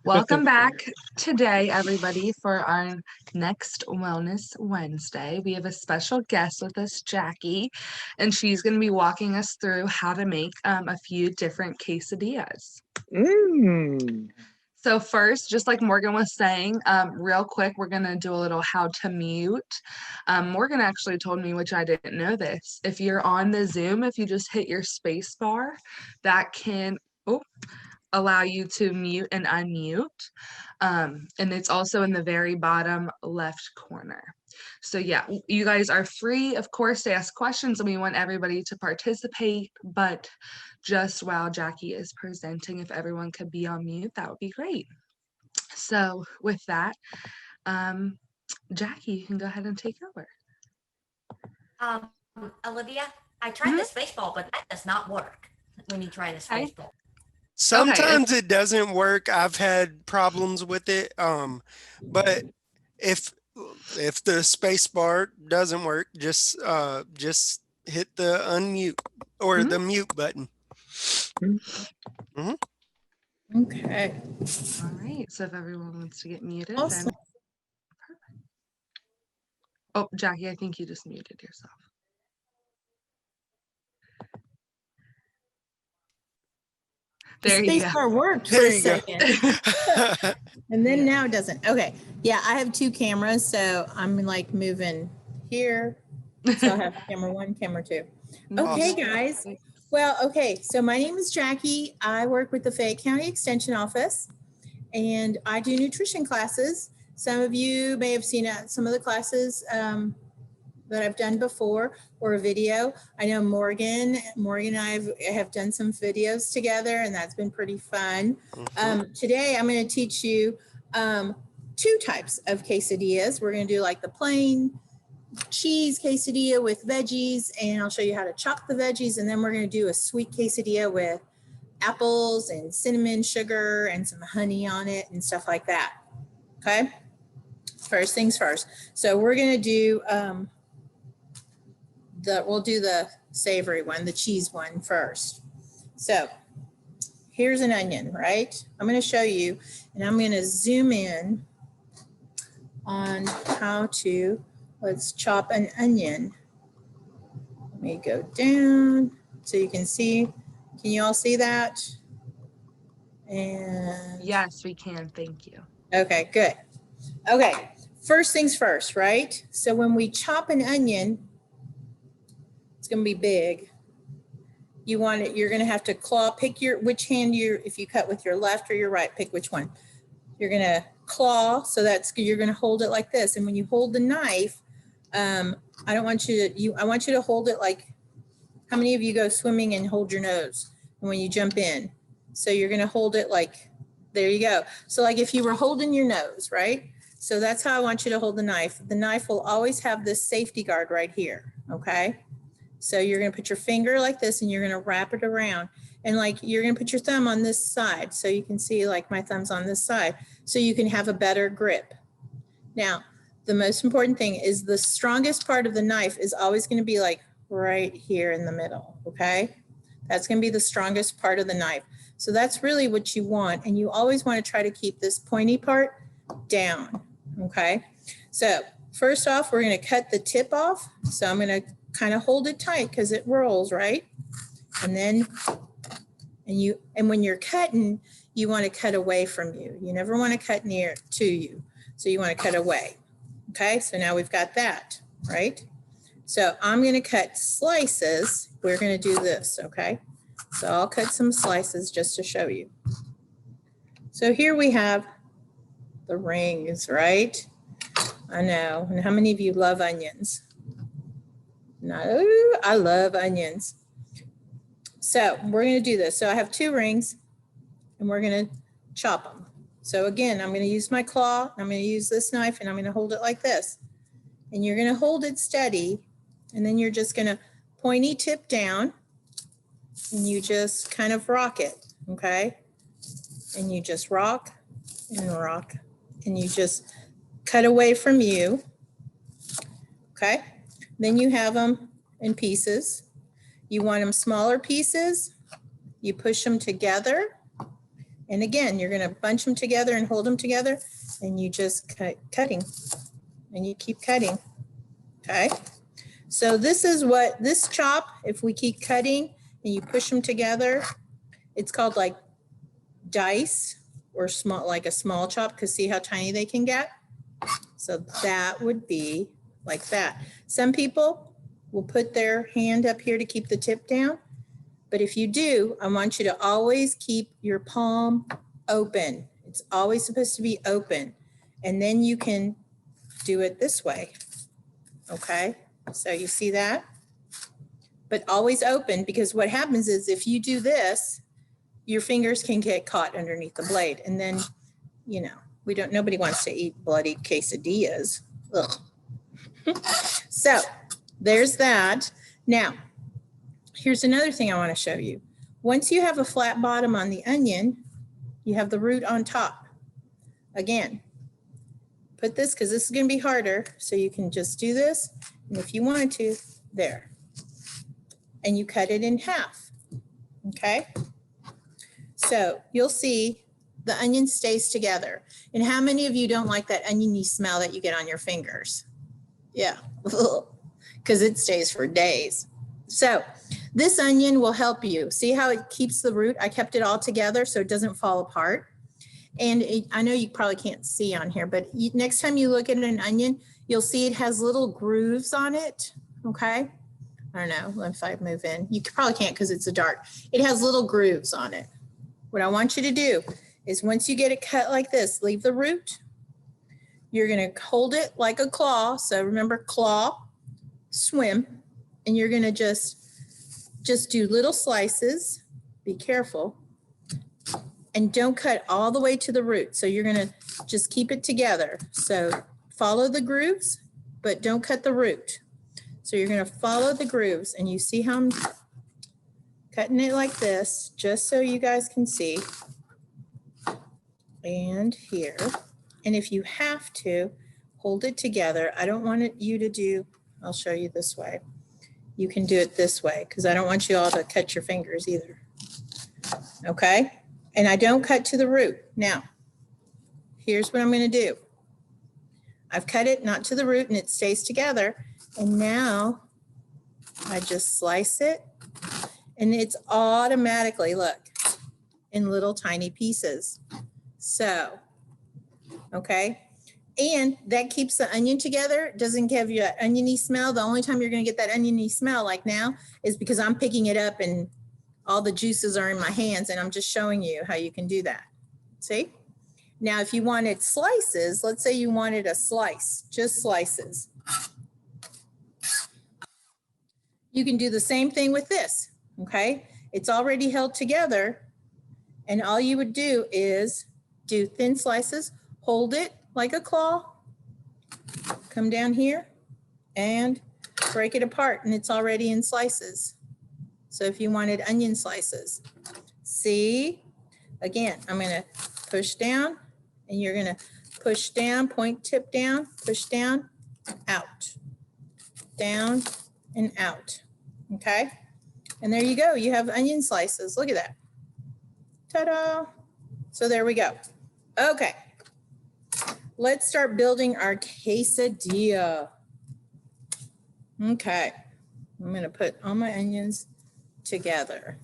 Welcome back today, everybody, for our next Wellness Wednesday. We have a special guest with us, Jackie, and she's going to be walking us through how to make a few different quesadillas. So first, just like Morgan was saying, real quick, we're going to do a little how to mute. Morgan actually told me, which I didn't know this, if you're on the Zoom, if you just hit your space bar, that can allow you to mute and unmute. And it's also in the very bottom left corner. So yeah, you guys are free, of course, to ask questions, and we want everybody to participate, but just while Jackie is presenting, if everyone could be on mute, that would be great. So with that, Jackie, you can go ahead and take over. Olivia, I tried the space ball, but that does not work when you try the space ball. Sometimes it doesn't work. I've had problems with it. But if the space bar doesn't work, just hit the unmute or the mute button. Okay. All right. So if everyone wants to get muted, Awesome. then perfect. Oh, Jackie, I think you just muted yourself. There the you space go. bar worked for a second. And then now it doesn't. Okay. Yeah, I have two cameras, so I'm like moving here. So I have camera 1, camera 2. Okay, guys. Well, okay. So my name is Jackie. I work with the Fayette County Extension Office, and I do nutrition classes. Some of you may have seen some of the classes that I've done before, or a video. I know Morgan and I have done some videos together, and that's been pretty fun. Today, I'm going to teach you 2 types of quesadillas. We're going to do like the plain cheese quesadilla with veggies, and I'll show you how to chop the veggies, and then we're going to do a sweet quesadilla with apples and cinnamon sugar and some honey on it and stuff like that. Okay, first things first. So we're going to do we'll do the savory one, the cheese one first. So here's an onion, right? I'm going to show you, and I'm going to zoom in on how to, let's chop an onion. Let me go down so you can see. Can you all see that? And Yes, we can. Thank you. okay, good. Okay, first things first, right? So when we chop an onion, it's going to be big. You want it, you're going to have to claw, pick which hand if you cut with your left or your right, pick which one. You're going to claw, so you're going to hold it like this. And when you hold the knife, I want you to hold it like, how many of you go swimming and hold your nose when you jump in? So you're going to hold it like, there you go. So like if you were holding your nose, right? So that's how I want you to hold the knife. The knife will always have this safety guard right here, okay? So you're going to put your finger like this, and you're going to wrap it around, and like you're going to put your thumb on this side, so you can see like my thumb's on this side, so you can have a better grip. Now, the most important thing is the strongest part of the knife is always going to be like right here in the middle, okay? That's going to be the strongest part of the knife. So that's really what you want, and you always want to try to keep this pointy part down, okay? So first off, we're going to cut the tip off. So I'm going to kind of hold it tight because it rolls, right? And then, and when you're cutting, you want to cut away from you. You never want to cut near to you. So you want to cut away. Okay, so now we've got that, right? So I'm going to cut slices. We're going to do this, okay? So I'll cut some slices just to show you. So here we have the rings, right? I know. And how many of you love onions? No, I love onions. So we're going to do this. So I have 2 rings, and we're going to chop them. So again, I'm going to use my claw. I'm going to use this knife, and I'm going to hold it like this. And you're going to hold it steady, and then you're just going to pointy tip down, and you just kind of rock it, okay? And you just rock, and you just cut away from you, okay? Then you have them in pieces. You want them smaller pieces. You push them together, And again, you're gonna bunch them together and hold them together, and you just cutting, and you keep cutting, okay? So this is what, this chop, if we keep cutting and you push them together, it's called like dice or small, like a small chop, because see how tiny they can get? So that would be like that. Some people will put their hand up here to keep the tip down. But if you do, I want you to always keep your palm open. It's always supposed to be open. And then you can do it this way. Okay, so you see that? But always open, because what happens is if you do this, your fingers can get caught underneath the blade. And then, you know, nobody wants to eat bloody quesadillas. Ugh. So there's that. Now, here's another thing I want to show you. Once you have a flat bottom on the onion, you have the root on top. Again, put this, because this is going to be harder, so you can just do this. And if you wanted to, there. And you cut it in half, okay? So you'll see the onion stays together. And how many of you don't like that oniony smell that you get on your fingers? Yeah, because it stays for days. So this onion will help you. See how it keeps the root? I kept it all together so it doesn't fall apart. And I know you probably can't see on here, but next time you look at an onion, you'll see it has little grooves on it, okay? I don't know if I move in. You probably can't because it's a dark. It has little grooves on it. What I want you to do is once you get it cut like this, leave the root. You're gonna hold it like a claw. So remember, claw, swim, and you're gonna just do little slices. Be careful. And don't cut all the way to the root. So you're gonna just keep it together. So follow the grooves, but don't cut the root. So you're gonna follow the grooves, and you see how I'm cutting it like this, just so you guys can see. And here, and if you have to, hold it together. I don't want you to do, I'll show you this way. You can do it this way, because I don't want you all to cut your fingers either. Okay? And I don't cut to the root. Now, here's what I'm gonna do. I've cut it not to the root and it stays together. And now I just slice it, and it's automatically, look, in little tiny pieces. So, okay. And that keeps the onion together. It doesn't give you an oniony smell. The only time you're gonna get that oniony smell like now is because I'm picking it up and all the juices are in my hands, and I'm just showing you how you can do that. See? Now, if you wanted slices, let's say you wanted a slice, just slices. You can do the same thing with this, okay? It's already held together, and all you would do is do thin slices, hold it like a claw, come down here, and break it apart, and it's already in slices. So if you wanted onion slices, see, again, I'm gonna push down, and you're gonna push down, point tip down, push down, out, down, and out, okay? And there you go, you have onion slices, look at that. Ta-da! So there we go. Okay, let's start building our quesadilla. Okay, I'm gonna put all my onions together.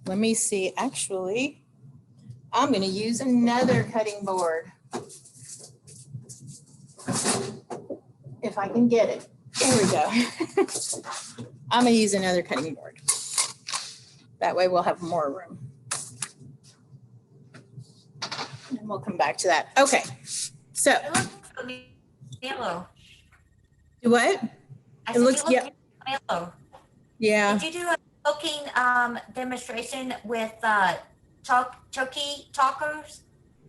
Let me see, actually, I'm gonna use another cutting board. If I can get it. There we go. I'm gonna use another cutting board. That way we'll have more room. And we'll come back to that. Okay, so. It looks yellow. What? I It said looks, you yeah, look yellow. yeah. Did you do a cooking demonstration with Jaqui tacos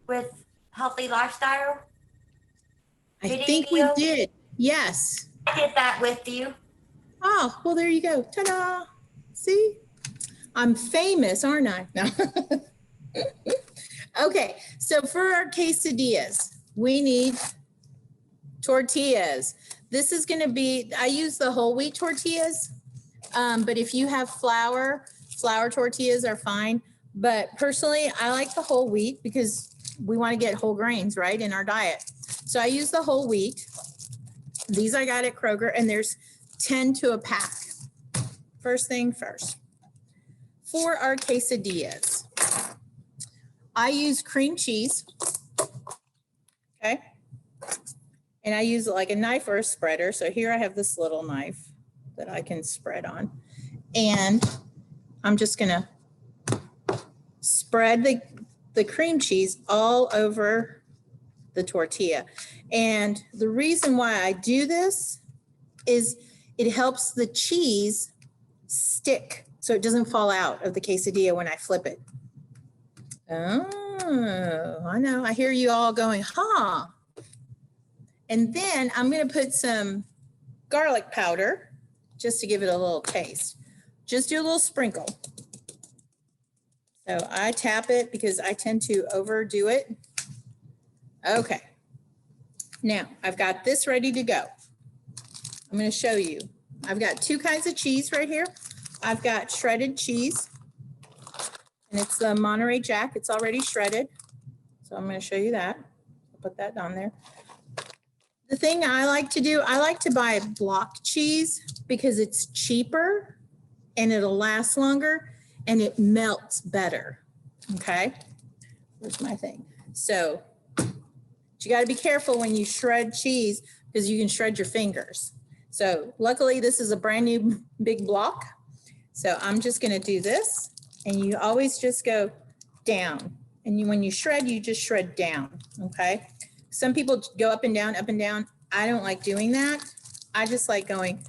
with healthy lifestyle? I think we video? did, yes. I did that with you. Oh, well, there you go. Ta-da. See? I'm famous, aren't I? No. Okay, so for our quesadillas, we need tortillas. This is going to be, I use the whole wheat tortillas, but if you have flour tortillas are fine. But personally, I like the whole wheat because we want to get whole grains, right, in our diet. So I use the whole wheat. These I got at Kroger, and there's 10 to a pack. First thing first. For our quesadillas, I use cream cheese, okay? And I use like a knife or a spreader. So here I have this little knife that I can spread on. And I'm just gonna spread the cream cheese all over the tortilla. And the reason why I do this is it helps the cheese stick so it doesn't fall out of the quesadilla when I flip it. Oh, I know. I hear you all going, huh? And then I'm going to put some garlic powder just to give it a little taste. Just do a little sprinkle. So I tap it because I tend to overdo it. Okay. Now I've got this ready to go. I'm going to show you. I've got two kinds of cheese right here. I've got shredded cheese, and it's the Monterey Jack. It's already shredded. So I'm going to show you that. I'll put that on there. The thing I like to do, I like to buy block cheese because it's cheaper and it'll last longer and it melts better. Okay. Where's my thing? So you got to be careful when you shred cheese because you can shred your fingers. So luckily this is a brand new big block. So I'm just going to do this, and you always just go down. And when you shred, you just shred down. Okay. Some people go up and down, up and down. I don't like doing that. I just like going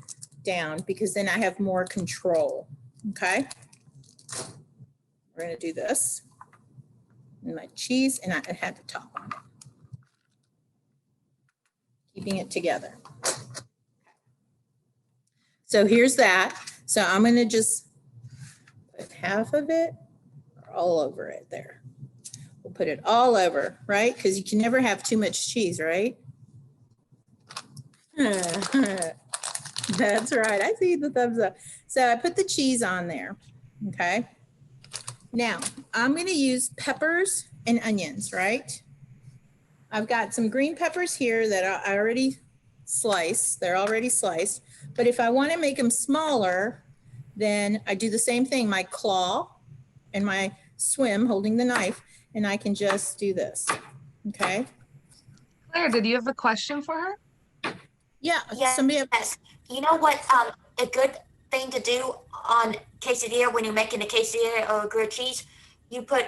down because then I have more control. Okay. We're going to do this. And my cheese, and I had the top on it. Keeping it together. So here's that. So I'm going to just put half of it all over it there. We'll put it all over, right? Because you can never have too much cheese, right? That's right. I see the thumbs up. So I put the cheese on there. Okay. Now I'm going to use peppers and onions, right? I've got some green peppers here that I already sliced. They're already sliced. But if I want to make them smaller, then I do the same thing. My claw and my swim holding the knife, and I can just do this. Okay. Claire, did you have a question for her? Yeah. Yes. Somebody. You know what? A good thing to do on quesadilla when you're making a quesadilla or grilled cheese, you put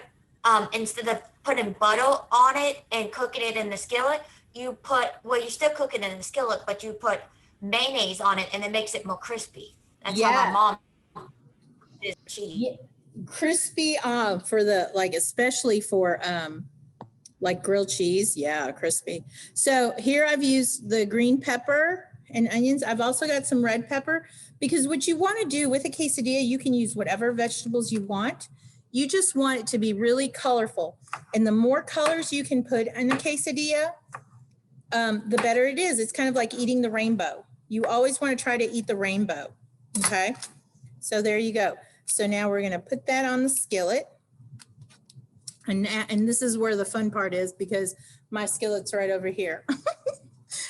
instead of putting butter on it and cooking it in the skillet, you put, well, you're still cooking it in the skillet, but you put mayonnaise on it, and it makes it more crispy. That's how my mom did cheese. Yeah. Crispy for the, like, especially for like grilled cheese. Yeah, crispy. So here I've used the green pepper and onions. I've also got some red pepper because what you want to do with a quesadilla, you can use whatever vegetables you want. You just want it to be really colorful. And the more colors you can put in a quesadilla, the better it is. It's kind of like eating the rainbow. You always want to try to eat the rainbow. Okay. So there you go. So now we're going to put that on the skillet. And this is where the fun part is because my skillet's right over here.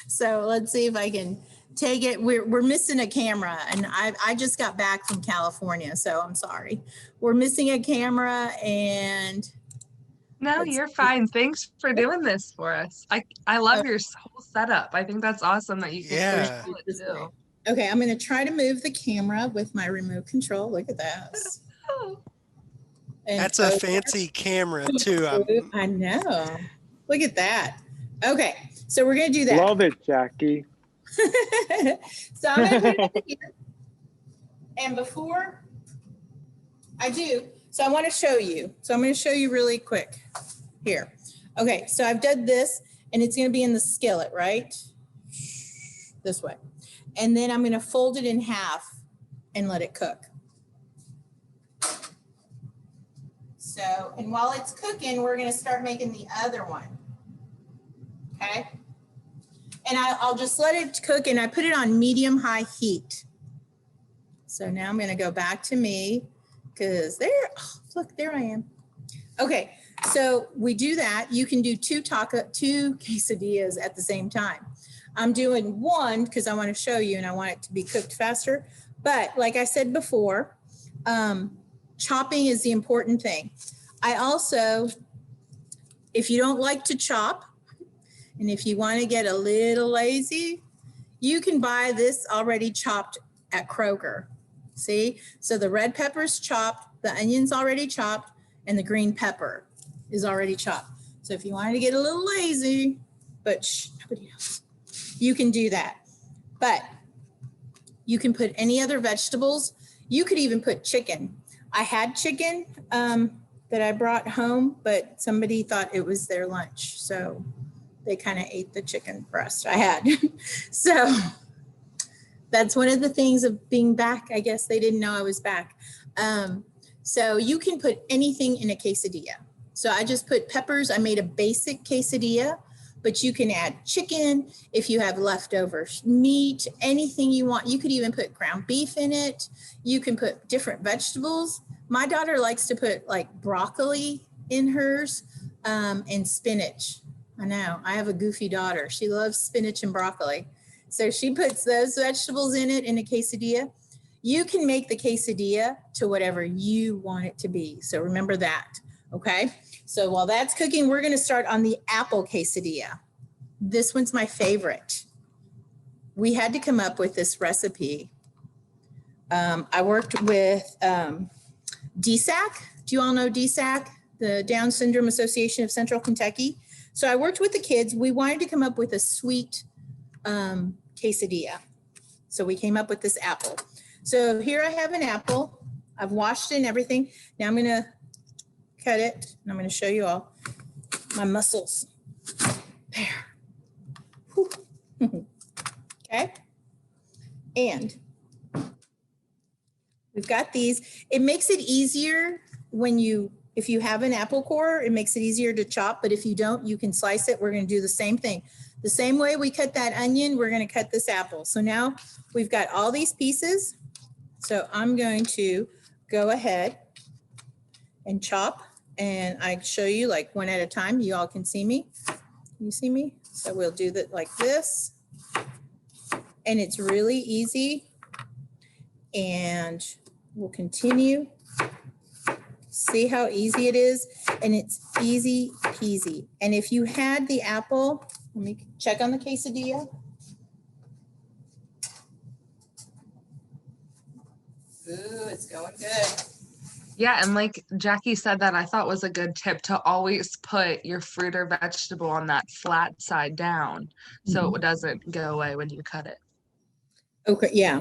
So let's see if I can take it. We're missing a camera, and I just got back from California, so I'm sorry. We're missing a camera, and No, you're fine. Thanks for doing this for us. I love your whole setup. I think that's awesome that you can control it too. Okay, I'm going to try to move the camera with my remote control. Look at this. And that's a fancy camera too. I know. Look at that. Okay, so we're going to do that. Love it, Jackie. So I'm going to put it in here. And before I do, so I want to show you. So I'm going to show you really quick here. Okay, so I've done this, and it's going to be in the skillet, right? This way. And then I'm going to fold it in half and let it cook. So, and while it's cooking, we're going to start making the other one. Okay. And I'll just let it cook, and I put it on medium-high heat. So now I'm going to go back to me because there, oh, look, there I am. Okay, so we do that. You can do two quesadillas at the same time. I'm doing one because I want to show you and I want it to be cooked faster. But like I said before, chopping is the important thing. I also, if you don't like to chop, and if you want to get a little lazy, you can buy this already chopped at Kroger. See? So the red pepper's chopped, the onion's already chopped, and the green pepper is already chopped. So if you wanted to get a little lazy, but nobody knows, you can do that. But you can put any other vegetables. You could even put chicken. I had chicken that I brought home, but somebody thought it was their lunch. So they kind of ate the chicken breast I had. So that's one of the things of being back. I guess they didn't know I was back. So you can put anything in a quesadilla. So I just put peppers. I made a basic quesadilla, but you can add chicken if you have leftover meat, anything you want. You could even put ground beef in it. You can put different vegetables. My daughter likes to put like broccoli in hers and spinach. I know, I have a goofy daughter. She loves spinach and broccoli. So she puts those vegetables in it in a quesadilla. You can make the quesadilla to whatever you want it to be. So remember that, okay? So while that's cooking, we're gonna start on the apple quesadilla. This one's my favorite. We had to come up with this recipe. I worked with DSAC. Do you all know DSAC? The Down Syndrome Association of Central Kentucky. So I worked with the kids. We wanted to come up with a sweet quesadilla. So we came up with this apple. So here I have an apple. I've washed it and everything. Now I'm gonna cut it and I'm gonna show you all my muscles. There. Okay. And we've got these. It makes it easier when if you have an apple core, it makes it easier to chop, but if you don't, you can slice it. We're gonna do the same thing. The same way we cut that onion, we're gonna cut this apple. So now we've got all these pieces. So I'm going to go ahead and chop, and I show you like one at a time. You all can see me. Can you see me? So we'll do that like this. And it's really easy. And we'll continue. See how easy it is? And it's easy peasy. And if you had the apple, let me check on the quesadilla. Ooh, it's going good. Yeah, and like Jackie said, that I thought was a good tip to always put your fruit or vegetable on that flat side down so it doesn't go away when you cut it. Okay, yeah.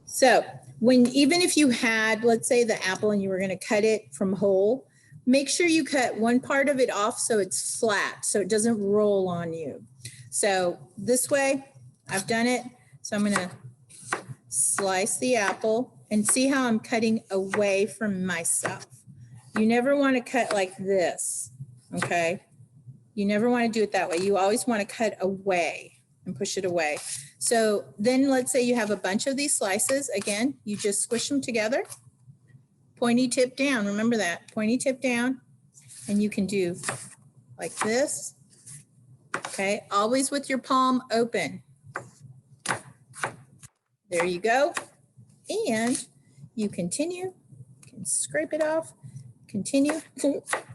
So even if you had, let's say the apple and you were gonna cut it from whole, make sure you cut one part of it off so it's flat, so it doesn't roll on you. So this way, I've done it. So I'm gonna slice the apple and see how I'm cutting away from myself. You never wanna cut like this, okay? You never wanna do it that way. You always wanna cut away and push it away. So then let's say you have a bunch of these slices. Again, you just squish them together. Pointy tip down, remember that, pointy tip down. And you can do like this, okay? Always with your palm open. There you go. And you continue, you can scrape it off, continue.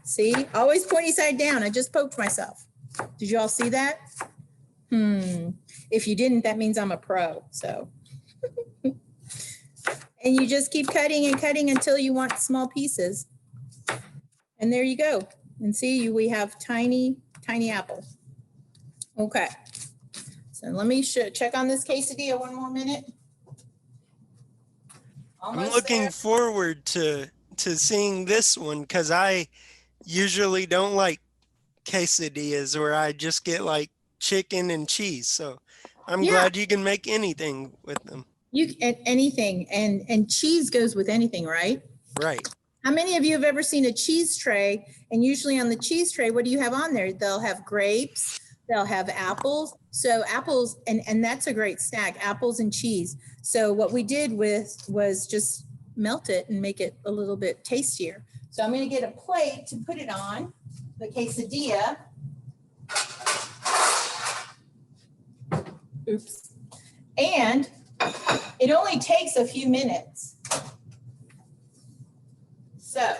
See, always pointy side down. I just poked myself. Did you all see that? If you didn't, that means I'm a pro, so. And you just keep cutting and cutting until you want small pieces. And there you go. And see, we have tiny, tiny apples. Okay. So let me check on this quesadilla one more minute. Almost I'm looking there. forward to seeing this one because I usually don't like quesadillas where I just get like chicken and cheese. So I'm glad you can make anything with them. Anything, and cheese goes with anything, right? Right. How many of you have ever seen a cheese tray? And usually on the cheese tray, what do you have on there? They'll have grapes, they'll have apples. So apples, and that's a great snack, apples and cheese. So what we did was just melt it and make it a little bit tastier. So I'm going to get a plate to put it on, the quesadilla. Oops. And it only takes a few minutes. So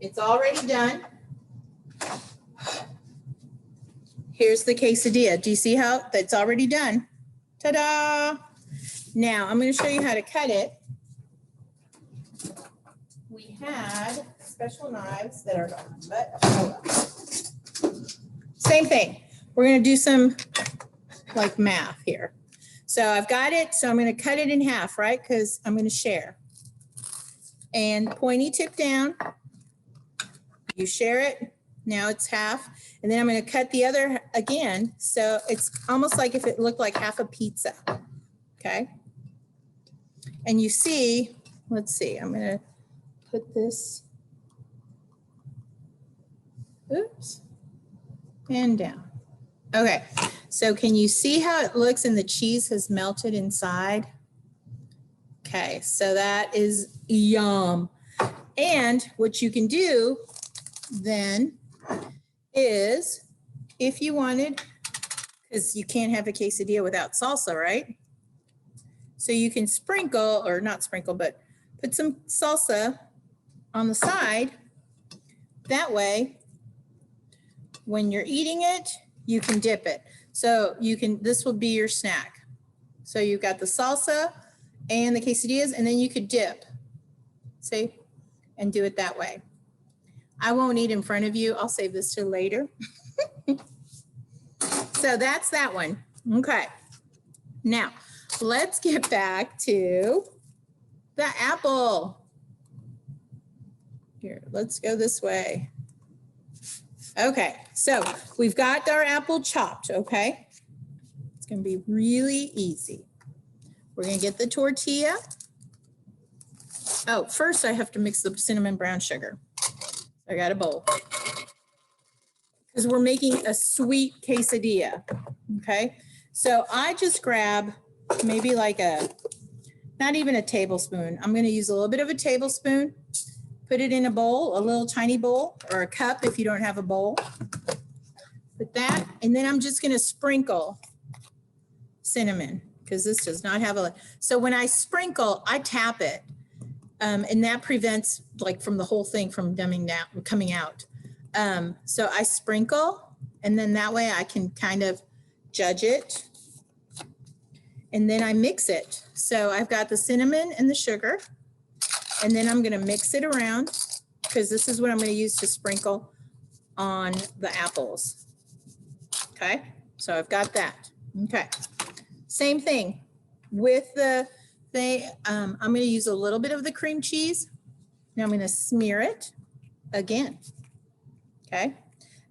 it's already done. Here's the quesadilla. Do you see how that's already done? Ta-da! Now I'm going to show you how to cut it. We had special knives that are gone, but hold on. Same thing. We're going to do some like math here. So I've got it. So I'm going to cut it in half, right? Because I'm going to share. And pointy tip down. You share it. Now it's half. And then I'm going to cut the other again. So it's almost like if it looked like half a pizza. Okay. And you see, let's see, I'm going to put this, oops, and down. Okay. So can you see how it looks and the cheese has melted inside? Okay. So that is yum. And what you can do then is, if you wanted, because you can't have a quesadilla without salsa, right? So you can sprinkle, or not sprinkle, but put some salsa on the side. That way, when you're eating it, you can dip it. So you can, this will be your snack. So you've got the salsa and the quesadillas, and then you could dip, see, and do it that way. I won't eat in front of you. I'll save this till later. So that's that one. Okay. Now, let's get back to the apple. Here, let's go this way. Okay, so we've got our apple chopped, okay? It's gonna be really easy. We're gonna get the tortilla. Oh, first I have to mix the cinnamon brown sugar. I got a bowl. Because we're making a sweet quesadilla, okay? So I just grab maybe like a, not even a tablespoon. I'm gonna use a little bit of a tablespoon, put it in a bowl, a little tiny bowl, or a cup if you don't have a bowl. Put that, and then I'm just gonna sprinkle cinnamon, because this does not have a, so when I sprinkle, I tap it. And that prevents like from the whole thing from dumbing down, coming out. So I sprinkle, and then that way I can kind of judge it. And then I mix it. So I've got the cinnamon and the sugar, and then I'm gonna mix it around, because this is what I'm gonna use to sprinkle on the apples. Okay, so I've got that. Okay, same thing with the thing. I'm gonna use a little bit of the cream cheese. Now I'm gonna smear it again. Okay,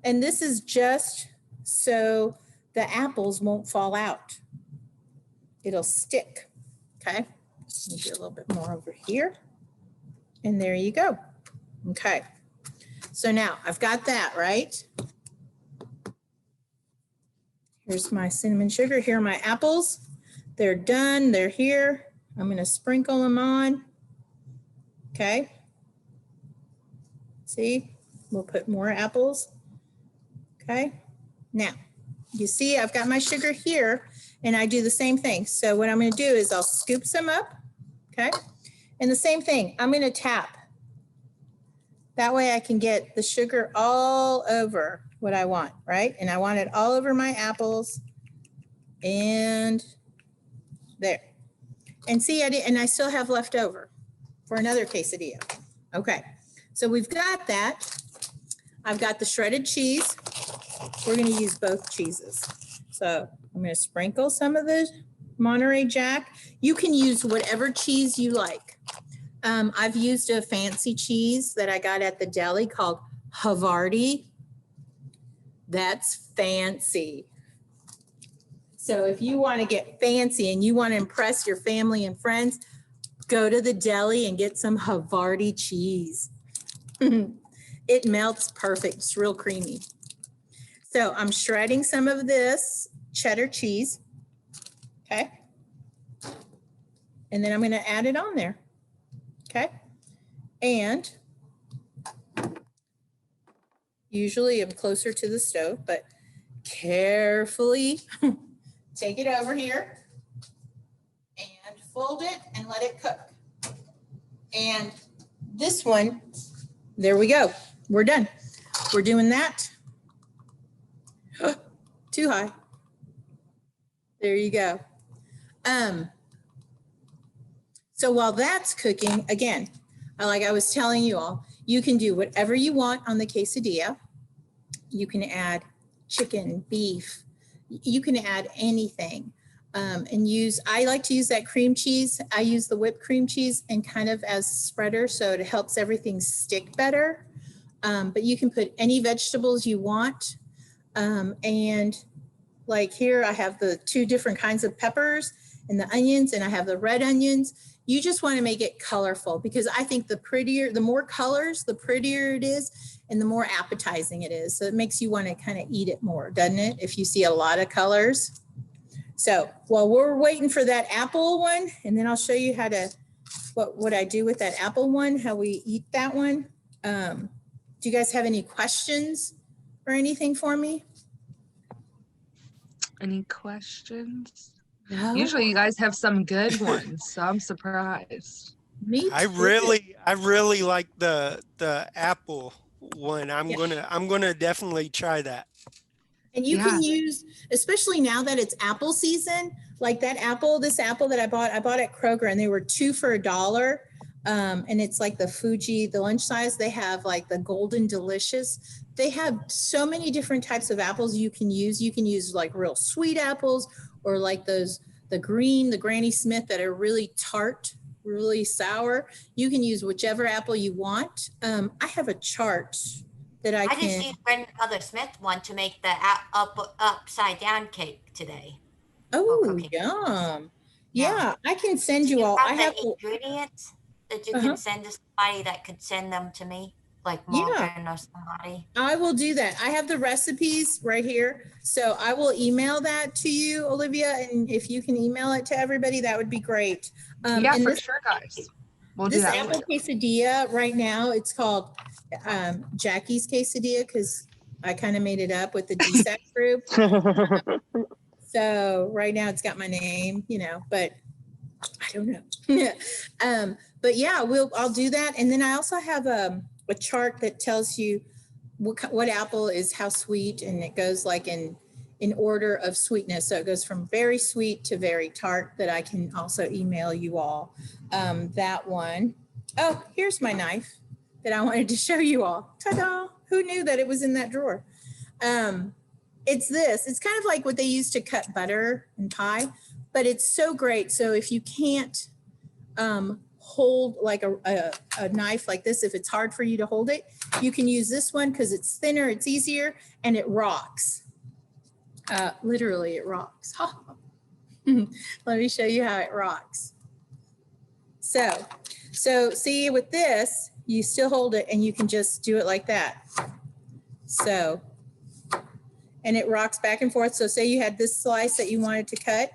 and this is just so the apples won't fall out. It'll stick. Okay, maybe a little bit more over here. And there you go. Okay, so now I've got that, right? Here's my cinnamon sugar. Here are my apples. They're done, they're here. I'm gonna sprinkle them on. Okay. See, we'll put more apples. Okay, now you see I've got my sugar here, and I do the same thing. So what I'm gonna do is I'll scoop some up, okay? And the same thing, I'm gonna tap. That way I can get the sugar all over what I want, right? And I want it all over my apples, and there. And see, I still have left over for another quesadilla. Okay, so we've got that. I've got the shredded cheese. We're gonna use both cheeses. So I'm gonna sprinkle some of the Monterey Jack. You can use whatever cheese you like. I've used a fancy cheese that I got at the deli called Havarti. That's fancy. So if you want to get fancy and you want to impress your family and friends, go to the deli and get some Havarti cheese. It melts perfect. It's real creamy. So I'm shredding some of this cheddar cheese. Okay. And then I'm going to add it on there. Okay. And usually I'm closer to the stove, but carefully take it over here and fold it and let it cook. And this one, there we go. We're done. We're doing that. Too high. There you go. So while that's cooking, again, like I was telling you all, you can do whatever you want on the quesadilla. You can add chicken, beef. You can add anything. And I like to use that cream cheese. I use the whipped cream cheese and kind of as spreader, so it helps everything stick better. But you can put any vegetables you want. And like here, I have the 2 different kinds of peppers and the onions, and I have the red onions. You just want to make it colorful, because I think the more colors, the prettier it is and the more appetizing it is. So it makes you want to kind of eat it more, doesn't it? If you see a lot of colors. So while we're waiting for that apple one, and then I'll show you how to, what I do with that apple one, how we eat that one. Do you guys have any questions or anything for me? Any questions? No. Usually you guys have some good ones, so I'm surprised. Me too. I really like the apple one. I'm gonna definitely try that. And you can use, especially now that it's apple season, like this apple that I bought at Kroger, and they were 2 for $1. And it's like the Fuji, the lunch size. They have like the Golden Delicious. They have so many different types of apples you can use. You can use like real sweet apples, or like the Granny Smith that are really tart, really sour. You can use whichever apple you want. I have a chart that I can. just used Grandmother Smith one to make the upside down cake today. Oh, yum. Yeah, I can send you all. I have ingredients that you can send to somebody that could send them to me, like Morgan or somebody. I will do that. I have the recipes right here. So I will email that to you, Olivia. And if you can email it to everybody, that would be great. Yeah, for sure, guys. We'll do this that. apple quesadilla right now, it's called Jacqui's quesadilla, because I kind of made it up with the DSAC group. So right now it's got my name, but I don't know. But yeah, I'll do that. And then I also have a chart that tells you what apple is how sweet, and it goes like in order of sweetness. So it goes from very sweet to very tart, that I can also email you all. That one. Oh, here's my knife that I wanted to show you all. Ta-da! Who knew that it was in that drawer? It's this. It's kind of like what they use to cut butter and pie, but it's so great. So if you can't hold like a knife like this, if it's hard for you to hold it, you can use this one because it's thinner, it's easier, and it rocks. Literally, it rocks. Let me show you how it rocks. So see, with this, you still hold it and you can just do it like that. So, and it rocks back and forth. So say you had this slice that you wanted to cut.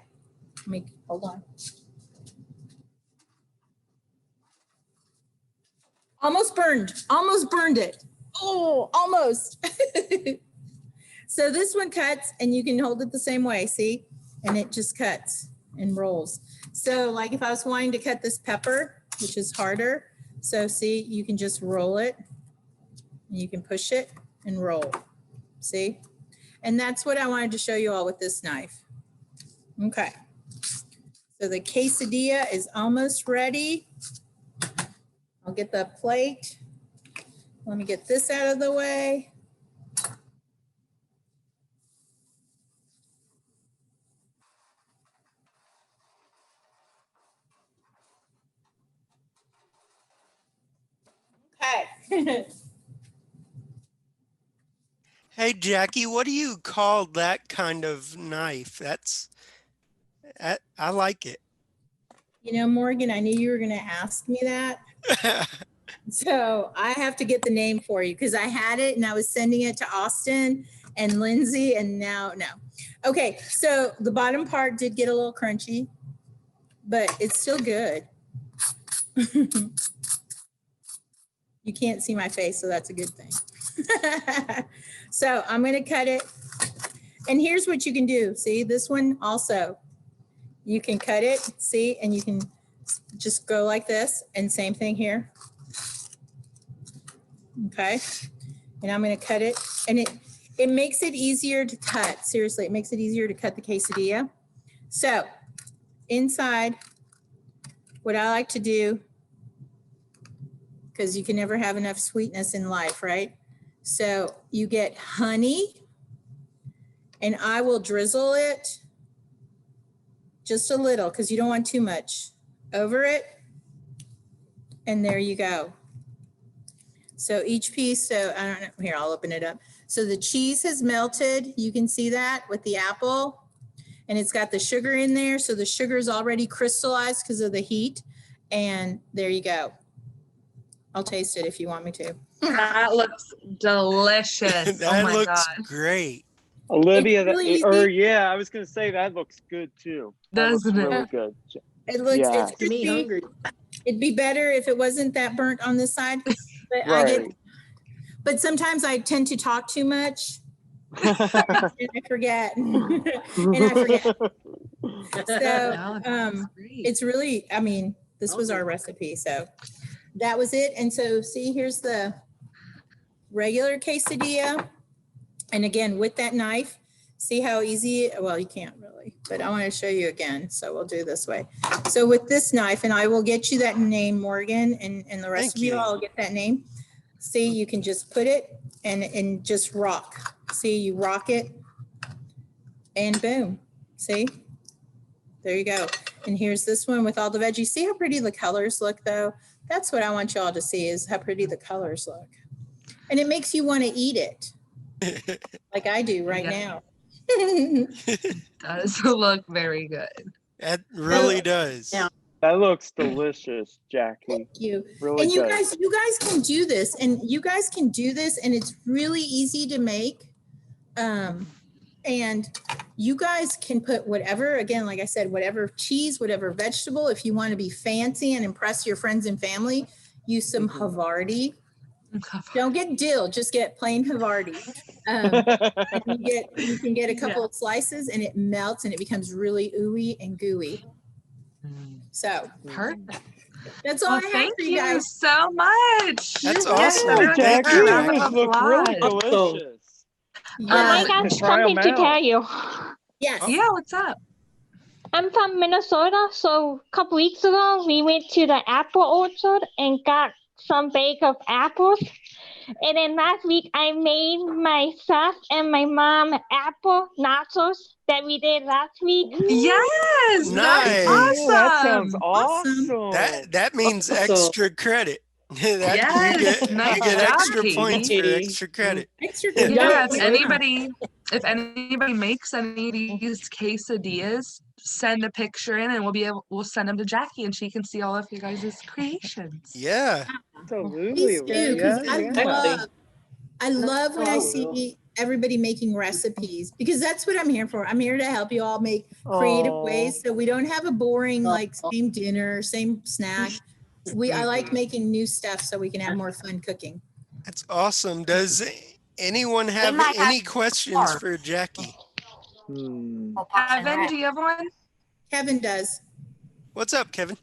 Hold on. Almost burned it. Oh, almost. So this one cuts, and you can hold it the same way, see? And it just cuts and rolls. So like if I was wanting to cut this pepper, which is harder, so see, you can just roll it, and you can push it and roll, see? And that's what I wanted to show you all with this knife. Okay. So the quesadilla is almost ready. I'll get the plate. Let me get this out of the way. Okay. Hey, Jackie, what do you call that kind of knife? I like it. Morgan, I knew you were going to ask me that. So I have to get the name for you, because I had it and I was sending it to Austin and Lindsay, and now no. Okay, so the bottom part did get a little crunchy, but it's still good. You can't see my face, so that's a good thing. So I'm gonna cut it. And here's what you can do. See, this one also, you can cut it, see, and you can just go like this, and same thing here. Okay, and I'm gonna cut it, and it makes it easier to cut. Seriously, it makes it easier to cut the quesadilla. So inside, what I like to do, because you can never have enough sweetness in life, right? So you get honey, and I will drizzle it just a little, because you don't want too much, over it. And there you go. So each piece, so I don't know, here, I'll open it up. So the cheese has melted. You can see that with the apple, and it's got the sugar in there. So the sugar is already crystallized because of the heat. And there you go. I'll taste it if you want me to. That looks delicious. Oh That my looks God. great. Olivia, really or easy. yeah, I was gonna say that looks good too. That looks Doesn't it? really good. It looks, Yeah. it's to me hungry. It'd be better if it wasn't that burnt on this side. But I get, Right. but sometimes I tend to talk too much and I forget. And I forget. So No, that's great. it's really, I mean, this was our recipe. So that was it. And so see, here's the regular quesadilla. And again, with that knife, see how easy, well, you can't really, but I want to show you again. So we'll do this way. So with this knife, and I will get you that name, Morgan, and the rest Thank of you you. all get that name. See, you can just put it and just rock. See, you rock it and boom. See, there you go. And here's this one with all the veggies. See how pretty the colors look though? That's what I want y'all to see, is how pretty the colors look. And it makes you want to eat it like I do right Yeah. now. Does look very good. That really does. Yeah. That looks delicious, Jackie. Thank you. Really And you good. guys can do this, and it's really easy to make. And you guys can put whatever, again, like I said, whatever cheese, whatever vegetable, if you want to be fancy and impress your friends and family, use some Havarti. Don't get dill, just get plain Havarti. And you can get a couple of slices, and it melts and it becomes really ooey and gooey. So Perfect. that's all Well, I have thank for you you guys. so much. That's Yes, awesome. everyone Thank give her a you, round of These look really applause. delicious. Oh my Uh, gosh, Try 'em something to out. tell you. Yes. Yeah, what's up? I'm from Minnesota, so a couple weeks ago, we went to the apple orchard and got some bag of apples. And then last week, I made myself and my mom apple nachos that we did last week. Yes, Nice. that's Ooh, that sounds awesome. awesome. That means extra credit. That Yes, you nice get job, extra Katie. points for extra credit. Extra Yeah, good. if anybody makes any of these quesadillas, send a picture in, and we'll send them to Jackie, and she can see all of your guys' creations. Yeah. Absolutely. Please do, because Yeah. I love when I see everybody making recipes, because that's what I'm here for. I'm here to help you all make creative Aw. ways, so we don't have a boring, like, same dinner, same snack. I like making new stuff so we can have more fun cooking. That's awesome. Does anyone have might have any questions more. for Jackie? Well, Pops and Kevin, Red. do you have one? Kevin does. What's up, Kevin?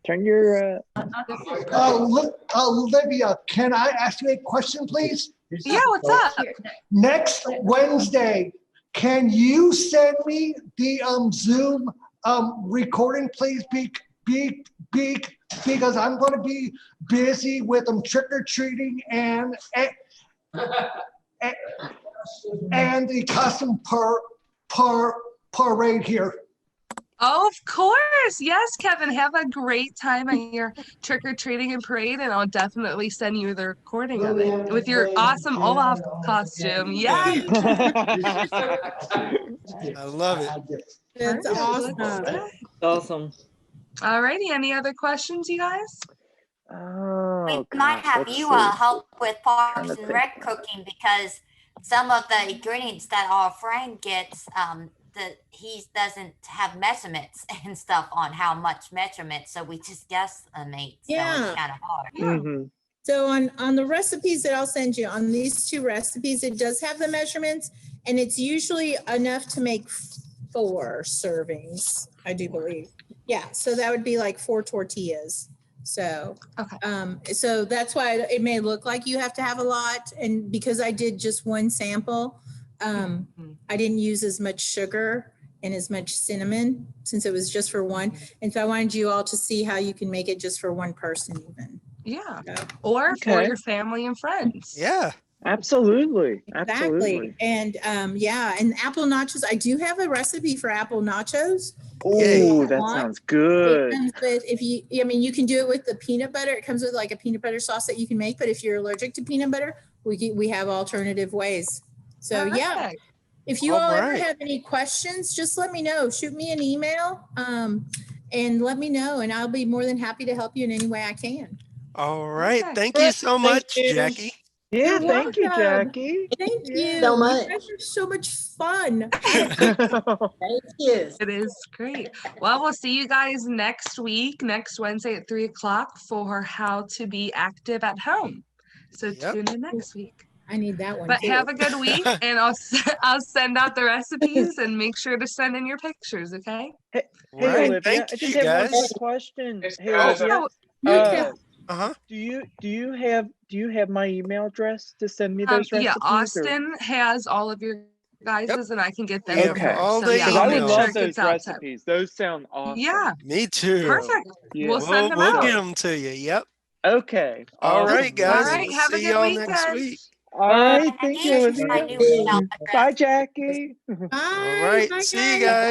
Turn your Olivia, can I ask you a question, please? Yeah, what's up? Next Wednesday, can you send me the Zoom recording, please? Because I'm going to be busy with trick or treating and the custom parade here. Oh, of course. Yes, Kevin. Have a great time at your trick-or-treating and parade, and I'll definitely send you the recording of it with your awesome Olaf costume. Yeah. I love it. That's awesome. Awesome. Alrighty. Any other questions, you guys? Oh, We might gosh, have let's you see. help with Parks Trying to and think. Rec cooking, because some of the ingredients that our friend gets, he doesn't have measurements and stuff on how much measurements, so we just guesstimate. So Yeah. it's kind of hard. Mm-hmm. So on the recipes that I'll send you, on these 2 recipes, it does have the measurements, and it's usually enough to make 4 servings, I do believe. Yeah, so that would be like 4 tortillas. So, Okay. so that's why it may look like you have to have a lot, and because I did just 1 sample, I didn't use as much sugar and as much cinnamon since it was just for 1. And so I wanted you all to see how you can make it just for 1 person even. Yeah. So, Or for Okay. your family and friends. Yeah. Absolutely. exactly. Absolutely. And yeah, and apple nachos, I do have a recipe for apple nachos. Oh, that Want. sounds It good. comes with, I mean, you can do it with the peanut butter. It comes with like a peanut butter sauce that you can make, but if you're allergic to peanut butter, we have alternative ways. So yeah, Perfect. if you All all ever right. have any questions, just let me know. Shoot me an email and let me know, and I'll be more than happy to help you in any way I can. All right. Okay. Thank you so Thank much, you. Jackie. Yeah, You're thank you, welcome. Jackie. Thank you. Yeah. So You much. guys are so much fun. Thank you. It is great. Well, we'll see you guys next week, next Wednesday at 3 o'clock for how to be active at home. So Yep. tune in next week. I need that one But too. have a good week, and I'll send out the recipes and make sure to send in your pictures. Okay. Hey, Right. Olivia, I Thank just you, have one guys. quick question. Hey, Oh, Olivia, no, You uh, too. Uh-huh. do you have my email address to send me those recipes? yeah, or- Austin has all of your guys's, and I can get them We from have Okay. her. all So the yeah, Because I'll I would make emails. sure love it those gets out to. recipes. Those sound awesome. Yeah, Me too. perfect. Yeah. We'll send them We'll out. get them to you. Yep. Okay. All Awesome. right, guys. All right, We'll have a see good y'all week, next guys. week. All right. Thank you, Here's my Olivia. new email Bye, address. Jackie. Bye. All right. Bye, See you guys. guys.